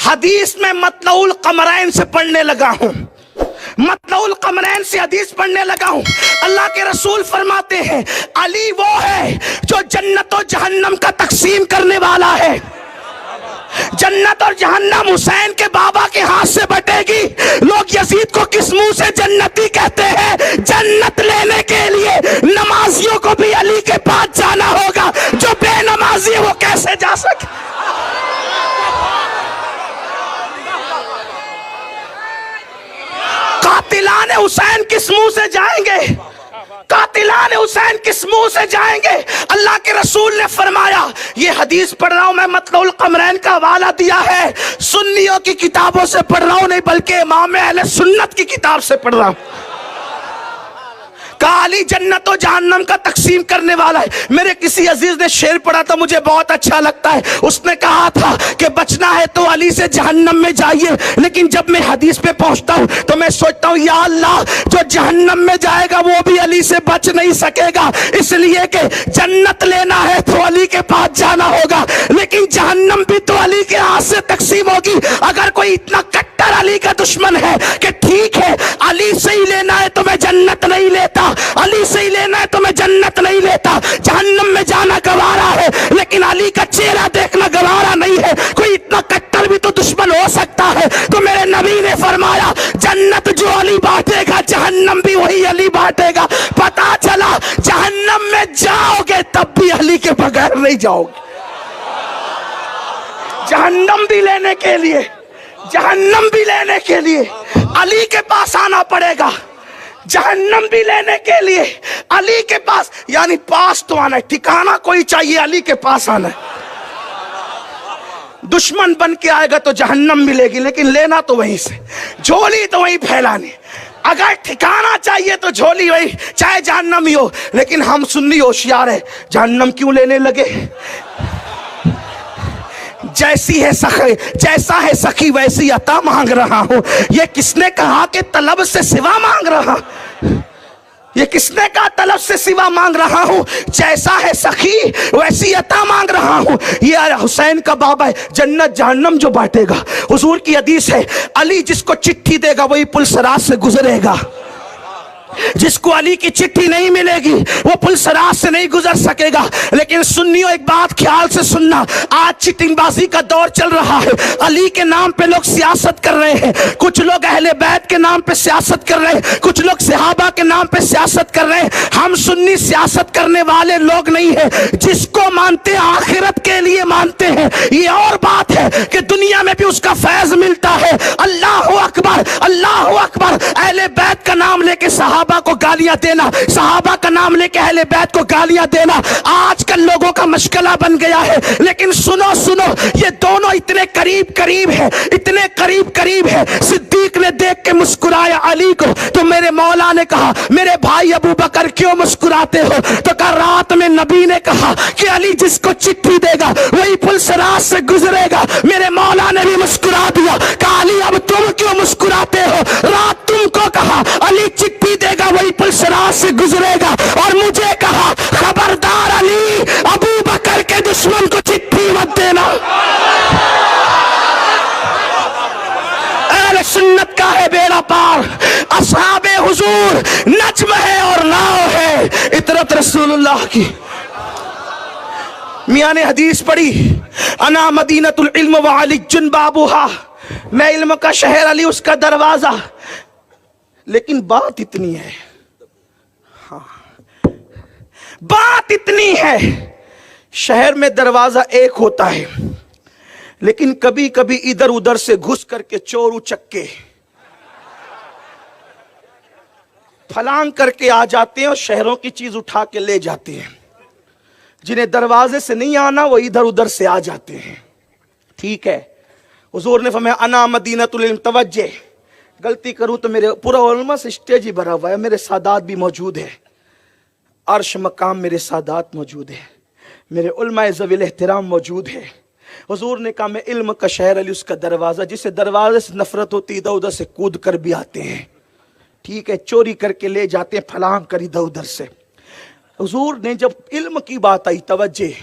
हदीस में मतलउल कमरैन से पढ़ने लगा हूं, मतलउल कमरैन से हदीस पढ़ने लगा हूं। अल्लाह के रसूल फरमाते हैं अली वो है जो जन्नत और जहन्नम का तकसीम करने वाला है। जन्नत और जहन्नम हुसैन के बाबा के हाथ से बटेगी। लोग यजीद को किस मुंह से जन्नती कहते हैं? जन्नत लेने के लिए नमाजियों को भी अली के पास जाना होगा। जो बेनमाजी है वो कैसे जा सके? कातिलान हुसैन किस मुंह से जाएंगे? कातिलान हुसैन किस मुंह से जाएंगे? अल्लाह के रसूल ने फरमाया, ये हदीस पढ़ रहा हूं मैं, मतलउल कमरैन का हवाला दिया है, सुन्नियों की किताबों से पढ़ रहा हूं नहीं बल्कि इमाम अहले सुन्नत की किताब से पढ़ रहा हूं। काली जन्नत और जहन्नम का तकसीम करने वाला है। मेरे किसी अजीज ने शेर पढ़ा था, मुझे बहुत अच्छा लगता है। उसने कहा था कि बचना है तो अली से जहन्नम में जाइए, लेकिन जब मैं हदीस पे पहुंचता हूं तो मैं सोचता हूं या अल्लाह, जो जहन्नम में जाएगा वो भी अली से बच नहीं सकेगा, इसलिए कि जन्नत लेना है तो अली के पास जाना होगा, लेकिन जहन्नम भी तो अली के हाथ से तकसीम होगी। अगर कोई इतना कट्टर अली का दुश्मन है कि ठीक है अली से ही लेना है तो मैं जन्नत नहीं लेता, अली से ही लेना है तो मैं जन्नत नहीं लेता, जहन्नम में जाना गवारा है लेकिन अली का चेहरा देखना गवारा नहीं है, कोई इतना कट्टर भी तो दुश्मन हो सकता है। तो मेरे नबी ने फरमाया जन्नत जो अली बांटेगा जहन्नम भी वही अली बांटेगा। पता चला जहन्नम में जाओगे तब भी अली के बगैर नहीं जाओगे। जहन्नम भी लेने के लिए, जहन्नम भी लेने के लिए अली के पास आना पड़ेगा। जहन्नम भी लेने के लिए अली के पास, यानी पास तो आना है, ठिकाना कोई चाहिए, अली के पास आना है। दुश्मन बन के आएगा तो जहन्नम मिलेगी, लेकिन लेना तो वहीं से, झोली तो वहीं फैलानी। अगर ठिकाना चाहिए तो झोली वही, चाहे जहन्नम ही हो। लेकिन हम सुन्नी होशियार है, जहन्नम क्यों लेने लगे? जैसी है सखी, जैसा है सखी वैसी अता मांग रहा हूं। ये किसने कहा कि तलब से सिवा मांग रहा? ये किसने कहा तलब से सिवा मांग रहा हूं? जैसा है सखी वैसी अता मांग रहा हूं। ये हुसैन का बाबा है, जन्नत जहन्नम जो बांटेगा। हुजूर की हदीस है अली जिसको चिट्ठी देगा वही पुलसराज से गुजरेगा, जिसको अली की चिट्ठी नहीं मिलेगी वो पुलसराज से नहीं गुजर सकेगा। लेकिन सुन्नियों एक बात ख्याल से सुनना, आज चिटिंगबाजी का दौर चल रहा है। अली के नाम पे लोग सियासत कर रहे हैं, कुछ लोग अहले बैत के नाम पे सियासत कर रहे हैं, कुछ लोग सहाबा के नाम पे सियासत कर रहे हैं। हम सुन्नी सियासत करने वाले लोग नहीं है, जिसको मानते आखिरत के लिए मानते हैं। ये और बात है कि दुनिया में भी उसका फैज मिलता है। अल्लाह अकबर, अल्लाह अकबर। अहले बैत का नाम लेके सहाबा को गालियां देना, सहाबा का नाम लेके अहले बैत को गालियां देना आजकल लोगों का मशगला बन गया है। लेकिन सुनो सुनो, ये दोनों इतने करीब करीब है, इतने करीब करीब है। सिद्दीक ने देख के मुस्कुराया अली को, तो मेरे मौला ने कहा मेरे भाई अबू बकर क्यों मुस्कुराते हो? तो कल रात में नबी ने कहा कि अली जिसको चिट्ठी देगा वही पुलसराज से गुजरेगा। मेरे मौला ने भी मुस्कुरा दिया, कहा अली अब तुम क्यों मुस्कुराते हो? रात तुमको कहा अली चिट्ठी देगा वही पुलसराज से गुजरेगा, और मुझे कहा खबरदार अली अबू बकर के दुश्मन को चिट्ठी मत देना। अहले सुन्नत का है बेड़ा पार, असहाबे हुजूर नज्म है और नाव है, इतरत रसूलुल्लाह की। मियां ने हदीस पढ़ी, अना मदीनतुल इल्म व अलीजुन बाबुहा, मैं इल्म का शहर, अली उसका दरवाजा। लेकिन बात इतनी है, हाँ बात इतनी है, शहर में दरवाजा एक होता है, लेकिन कभी कभी इधर उधर से घुस करके चोर उचक्के फलांग करके आ जाते हैं और शहरों की चीज उठा के ले जाते हैं। जिन्हें दरवाजे से नहीं आना वो इधर उधर से आ जाते हैं। ठीक है, हुजूर ने फरमाया अना मदीनतुल इल्म, तवज्जे, गलती करूं तो मेरे पूरा उलमा से स्टेज ही भरा हुआ है, मेरे सादात भी मौजूद है, अर्श मकाम मेरे सादात मौजूद है, मेरे उलमा ज़वील एहतराम मौजूद है। हुजूर ने कहा मैं इल्म का शहर, अली उसका दरवाजा, जिसे दरवाजे से नफरत होती इधर उधर से कूद कर भी आते हैं। ठीक है, चोरी करके ले जाते हैं, फलांग कर इधर उधर से। हुजूर ने जब इल्म की बात आई, तवज्जे,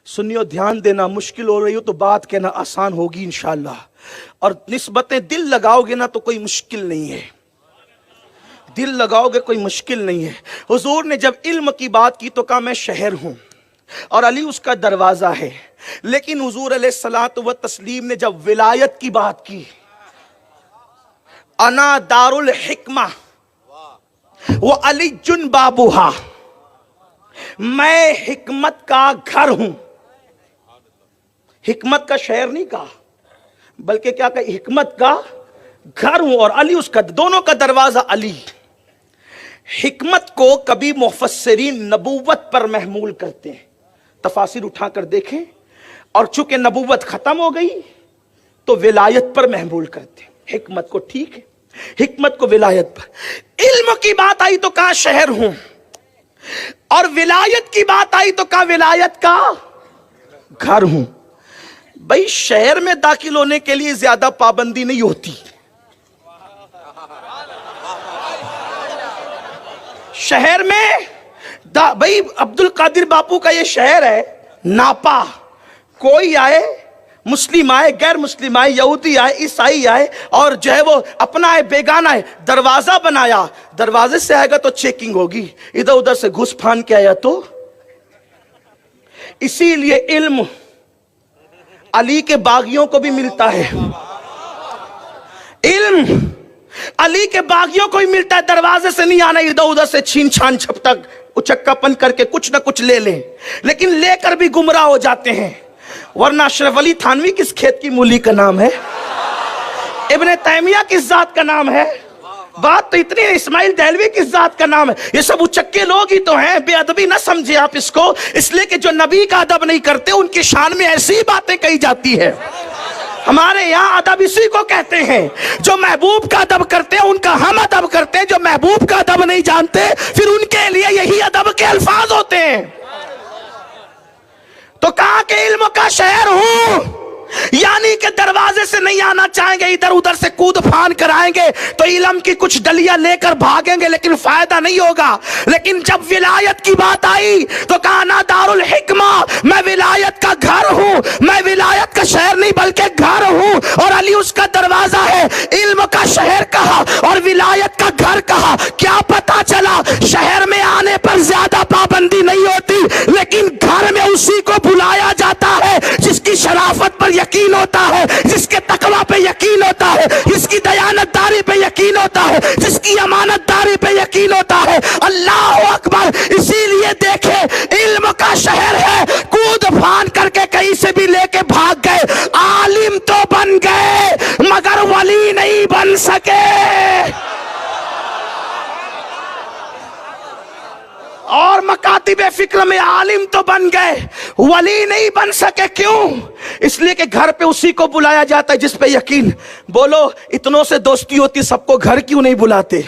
सुनियो, ध्यान देना, मुश्किल हो रही हो तो बात कहना, आसान होगी इंशाअल्लाह। और निस्बतें दिल लगाओगे ना तो कोई मुश्किल नहीं है, दिल लगाओगे कोई मुश्किल नहीं है। हुजूर ने जब इल्म की बात की तो कहा मैं शहर हूं और अली उसका दरवाजा है। लेकिन हुजूर अलैहिस्सलातु व तस्लीम ने जब विलायत की बात की, अना दारुल हिकमा वो अली जुन बाबूहा, मैं हिकमत का घर हूं। हिकमत का शहर नहीं कहा, बल्कि क्या कहा, हिकमत का घर हूं और अली उसका, दोनों का दरवाजा अली। हिकमत को कभी मुफस्सिरीन नबूवत पर महमूल करते हैं, तफासिर उठाकर देखें, और चूंकि नबूवत खत्म हो गई तो विलायत पर महमूल करते हैं हिकमत को। ठीक है, हिकमत को विलायत पर। इल्म की बात आई तो कहा शहर हूं, और विलायत की बात आई तो कहा विलायत का घर हूं। भाई शहर में दाखिल होने के लिए ज्यादा पाबंदी नहीं होती, शहर में भाई अब्दुल कादिर बापू का ये शहर है नापा, कोई आए, मुस्लिम आए, गैर मुस्लिम आए, यहूदी आए, ईसाई आए, और जो है वो अपना है बेगाना है, दरवाजा बनाया, दरवाजे से आएगा तो चेकिंग होगी, इधर उधर से घुस फान के आया तो। इसीलिए इल्म अली के बागियों को भी मिलता है, इल्म अली के बागियों को ही मिलता है। दरवाजे से नहीं आना, इधर उधर से छीन छान छपटक उचक्कापन करके कुछ ना कुछ ले लें, लेकिन लेकर भी गुमराह हो जाते हैं। वरना अशरफ अली थानवी किस खेत की मूली का नाम है, इब्ने तैमिया किस जात का नाम है, बात तो इतनी है, इस्माइल देहलवी किस जात का नाम है। ये सब उचक्के लोग ही तो हैं, बेअदबी ना समझे आप इसको, इसलिए कि जो नबी का अदब नहीं करते उनकी शान में ऐसी बातें कही जाती है। हमारे यहाँ अदब इसी को कहते हैं, जो महबूब का अदब करते हैं उनका हम अदब करते हैं, जो महबूब का अदब नहीं जानते फिर उनके लिए यही अदब के अल्फाज होते हैं। तो कहा कि इल्म का शहर हूं, यानी कि दरवाजे से नहीं आना चाहेंगे, इधर उधर से कूद फान कराएंगे तो इल्म की कुछ डलियां लेकर भागेंगे, लेकिन फायदा नहीं होगा। लेकिन जब विलायत की बात आई तो कहा ना दारुल हिकमा, मैं विलायत का घर हूं, मैं विलायत का शहर नहीं बल्कि घर हूं, और अली उसका दरवाजा है। इल्म का शहर कहा और विलायत का घर कहा। क्या पता चला, शहर में आने पर ज्यादा पाबंदी नहीं होती, लेकिन घर में उसी को बुलाया जाता है जिसकी शराफत पर यकीन होता है, जिसके तकवा पे यकीन होता है, जिसकी दयानतदारी पे यकीन होता है, जिसकी अमानतदारी पे यकीन होता है। अल्लाह अकबर। इसीलिए देखे, इल्म का शहर है, कूद फान करके कहीं से भी लेके भाग गए, आलिम तो बन गए मगर वली नहीं बन सके। और मकातिबे फिक्र में आलिम तो बन गए, वली नहीं बन सके। क्यों? इसलिए कि घर पे उसी को बुलाया जाता है जिस पे यकीन। बोलो, इतनों से दोस्ती होती, सबको घर क्यों नहीं बुलाते?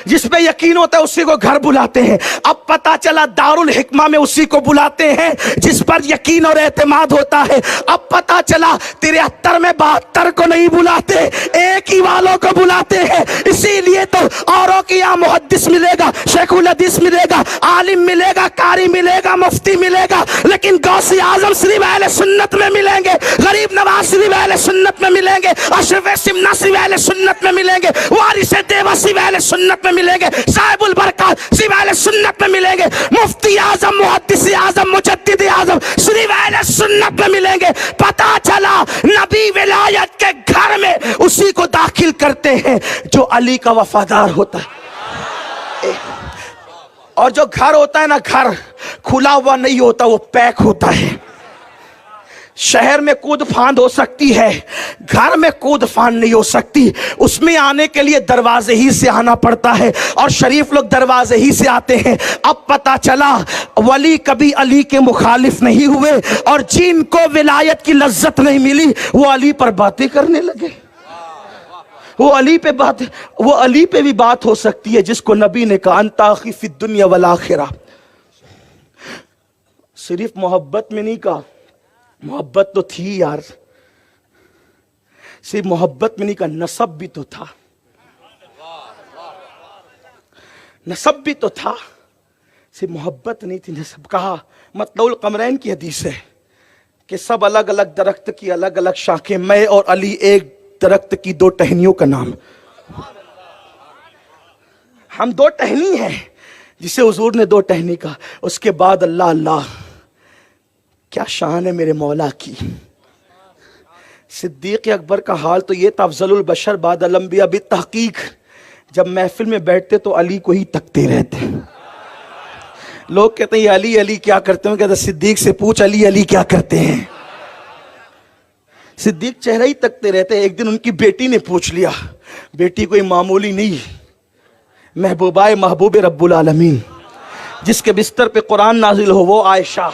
जिस पे यकीन होता है उसी को घर बुलाते हैं। अब पता चला दारुल हिकमा में उसी को बुलाते हैं जिस पर यकीन और एतमाद होता है। अब पता चला 73 में 72 को नहीं बुलाते, एक ही वालों को बुलाते हैं। इसीलिए तो औरों के यहाँ मुहद्दिस मिलेगा, शेखुल हदीस मिलेगा, आलिम मिलेगा, कारी मिलेगा, मुफ्ती मिलेगा, लेकिन गौसे आजम सिर्फ अहले सुन्नत में मिलेंगे, गरीब नवाज सिर्फ अहले सुन्नत में मिलेंगे, अशरफ सिमना सिर्फ अहले सुन्नत में मिलेंगे, वारिस देवा सिर्फ अहले सुन्नत में मिलेंगे, साहिबुल बरकत सिर्फ अहले सुन्नत में मिलेंगे, मुफ्ती आजम, मुहद्दिस आजम, मुजद्दिद आजम सिर्फ अहले सुन्नत में मिलेंगे। पता चला नबी विलायत के घर में उसी को दाखिल करते हैं जो अली का वफादार होता है। और जो घर होता है ना, घर खुला हुआ नहीं होता, वो पैक होता है। शहर में कूद फांद हो सकती है, घर में कूद फांद नहीं हो सकती। उसमें आने के लिए दरवाजे ही से आना पड़ता है, और शरीफ लोग दरवाजे ही से आते हैं। अब पता चला वली कभी अली के मुखालिफ नहीं हुए, और जिनको विलायत की लज्जत नहीं मिली वो अली पर बातें करने लगे। वो अली पे भी बात हो सकती है जिसको नबी ने कहा अंता अखी फी दुनिया वल आखिरा। सिर्फ मोहब्बत में नहीं कहा, मोहब्बत तो थी यार, सिर्फ मोहब्बत में नहीं कहा, नसब भी तो था, नसब भी तो था। सिर्फ मोहब्बत नहीं थी, सब कहा। मतलउल कमरैन की हदीस है कि सब अलग अलग दरख्त की अलग अलग शाखें, मैं और अली एक दरख्त की दो टहनियों का नाम। हम दो टहनी हैं जिसे हुजूर ने दो टहनी कहा। उसके बाद अल्लाह अल्लाह, क्या शान है मेरे मौला की। सिद्दीक अकबर का हाल तो ये था, अफजलुल बशर बाद अल अंबिया बितहकीक, जब महफिल में बैठते तो अली को ही तकते रहते। लोग कहते हैं ये अली अली क्या करते हैं, कहते सिद्दीक से पूछ अली अली क्या करते हैं। सिद्दीक चेहरा ही तकते रहते। एक दिन उनकी बेटी ने पूछ लिया, बेटी कोई मामूली नहीं, महबूबाए महबूब रब्बुल आलमीन, जिसके बिस्तर पे कुरान नाजिल हो वो आयशा,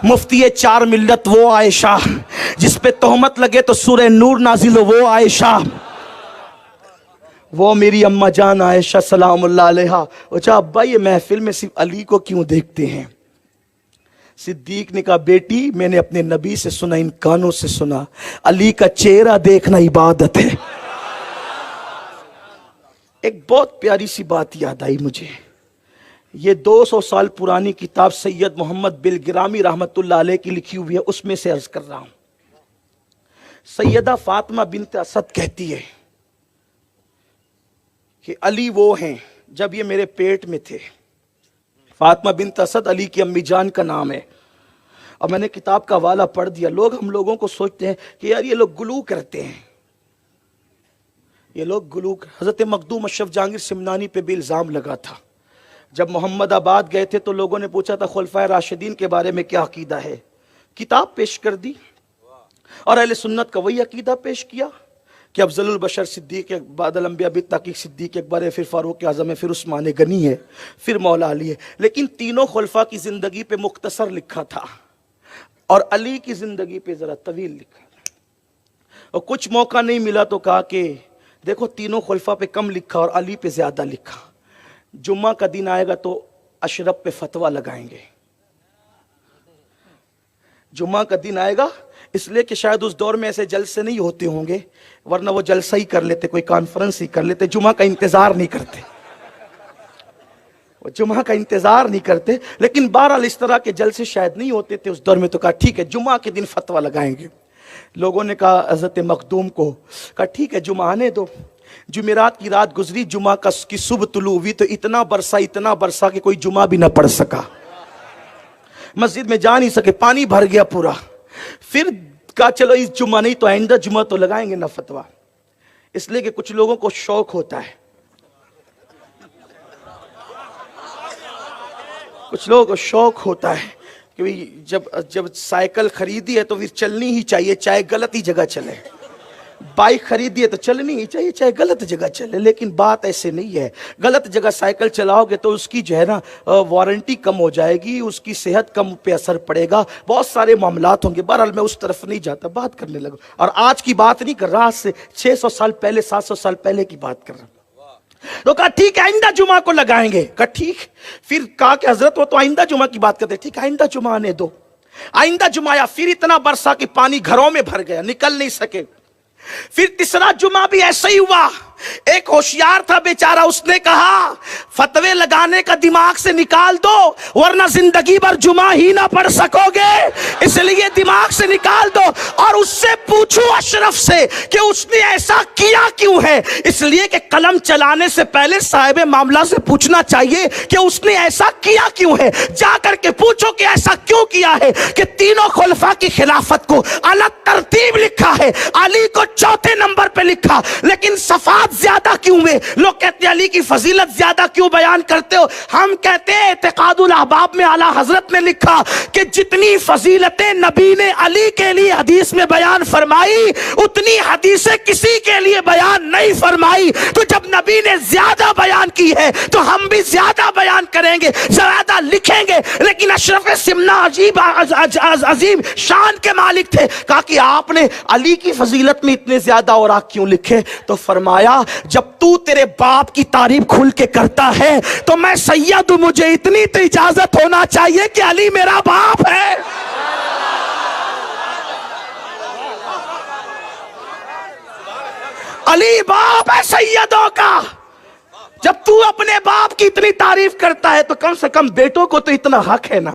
मुफ्ती चार मिल्लत वो आयशा, जिस पे तोहमत लगे तो सूरह नूर नाजिल हो वो आयशा, वो मेरी अम्मा जान आयशा सलामुल्लाह अलैहा। अच्छा अब्बा ये महफिल में सिर्फ अली को क्यों देखते हैं। सिद्दीक ने कहा बेटी मैंने अपने नबी से सुना, इन कानों से सुना, अली का चेहरा देखना इबादत है। एक बहुत प्यारी सी बात याद आई मुझे, ये 200 साल पुरानी किताब सैयद मोहम्मद बिलगिरामी रहमतुल्लाह अलैह की लिखी हुई है, उसमें से अर्ज कर रहा हूं। सैयदा फातिमा बिन्त असद कहती है कि अली वो हैं जब ये मेरे पेट में थे। फातिमा बिन्त असद अली की अम्मी जान का नाम है। और मैंने किताब का हवाला पढ़ दिया। हम लोगों को सोचते हैं कि यार ये लोग गुलू करते हैं, ये लोग गुलू। हजरत मखदूम अशरफ जहांगीर सिमनानी पे भी इल्जाम लगा था। जब मोहम्मदाबाद गए थे तो लोगों ने पूछा था खुलफाए राशिदीन के बारे में क्या अकीदा है, किताब पेश कर दी और अहले सुन्नत का वही अकीदा पेश किया कि अफजलुल बशर सिद्दीक बादल अंबिया बित्ताकीक सिद्दीक अकबर है, फिर फारूक आजम है, फिर उस्मान गनी है, फिर मौला अली है। लेकिन तीनों खुलफा की जिंदगी पे मुख्तसर लिखा था और अली की जिंदगी पे जरा तवील लिखा। और कुछ मौका नहीं मिला तो कहा कि देखो तीनों खुलफा पे कम लिखा और अली पे ज्यादा लिखा। जुम्मा का दिन आएगा तो अशरफ पे फतवा लगाएंगे। जुम्मा का दिन आएगा इसलिए कि शायद उस दौर में ऐसे जलसे नहीं होते होंगे, वरना वो जलसा ही कर लेते, कोई कॉन्फ्रेंस ही कर लेते, जुम्मा का इंतजार नहीं करते, वो जुम्मा का इंतजार नहीं करते। लेकिन बहरहाल इस तरह के जलसे शायद नहीं होते थे उस दौर में, तो कहा ठीक है जुम्मा के दिन फतवा लगाएंगे। लोगों ने कहा हजरत मखदूम को, कहा ठीक है जुम्मा आने दो। जुमेरात की रात गुजरी, जुम्मा की सुबह तुलू हुई तो इतना बरसा कि कोई जुम्मा भी ना पढ़ सका, मस्जिद में जा नहीं सके, पानी भर गया पूरा। फिर कहा चलो इस जुम्मा नहीं तो आइंदा जुम्मा तो लगाएंगे ना फतवा। इसलिए कि कुछ लोगों को शौक होता है, कुछ लोगों को शौक होता है कि जब साइकिल खरीदी है तो फिर चलनी ही चाहिए, चाहे गलत ही जगह चले। बाइक खरीदी है तो चलनी ही चाहिए, चाहे गलत जगह चले। लेकिन बात ऐसे नहीं है, गलत जगह साइकिल चलाओगे तो उसकी जो है ना वारंटी कम हो जाएगी, उसकी सेहत कम पे असर पड़ेगा, बहुत सारे मामलात होंगे। बहरहाल मैं उस तरफ नहीं जाता, बात करने लगा। और आज की बात नहीं कर रहा, आज से 600 साल पहले 700 साल पहले की बात कर रहा हूं। तो कहा ठीक है आइंदा जुमा को लगाएंगे। कहा ठीक। फिर कहा कि हजरत वो तो आइंदा जुमा की बात करते, ठीक आइंदा जुमा आने दो। आइंदा जुमा आया, फिर इतना बरसा कि पानी घरों में भर गया, निकल नहीं सके। फिर तीसरा जुमा भी ऐसा ही हुआ। एक होशियार था बेचारा, उसने कहा फतवे लगाने का दिमाग से निकाल दो वरना जिंदगी भर जुमा ही ना पढ़ सकोगे, इसलिए दिमाग से निकाल दो। और उससे पूछो अशरफ से कि उसने ऐसा किया क्यों है। इसलिए कि कलम चलाने से पहले साहिब मामला से पूछना चाहिए कि उसने ऐसा किया क्यों है। जाकर के पूछो कि ऐसा क्यों किया है कि तीनों खुलफा की खिलाफत को अलग तरतीब लिखा है, अली को चौथे नंबर पे लिखा, लेकिन सफात ज्यादा क्यों हुए। लोग कहते हैं अली की फजीलत ज्यादा क्यों बयान करते हो। हम कहते हैं इत्तेकादुल अहबाब में आला हजरत ने लिखा कि जितनी फजीलतें नबी ने अली के लिए हदीस में बयान फरमाई उतनी हदीसें किसी के लिए बयान नहीं फरमाई। तो जब नबी ने ज्यादा बयान की है तो हम भी ज्यादा बयान करेंगे, ज्यादा लिखेंगे। लेकिन अशरफ सिमना अजीब शान के मालिक थे। कहा कि आपने अली की फजीलत में इतने ज्यादा और आप क्यों लिखे। तो फरमाया जब तू तेरे बाप की तारीफ खुल के करता है तो मैं सैयद हूं, मुझे इतनी तो इजाजत होना चाहिए कि अली मेरा बाप है। अली बाप है सैयदों का। जब तू अपने बाप की इतनी तारीफ तारीफ करता है तो कम से कम बेटों को तो इतना हक है ना।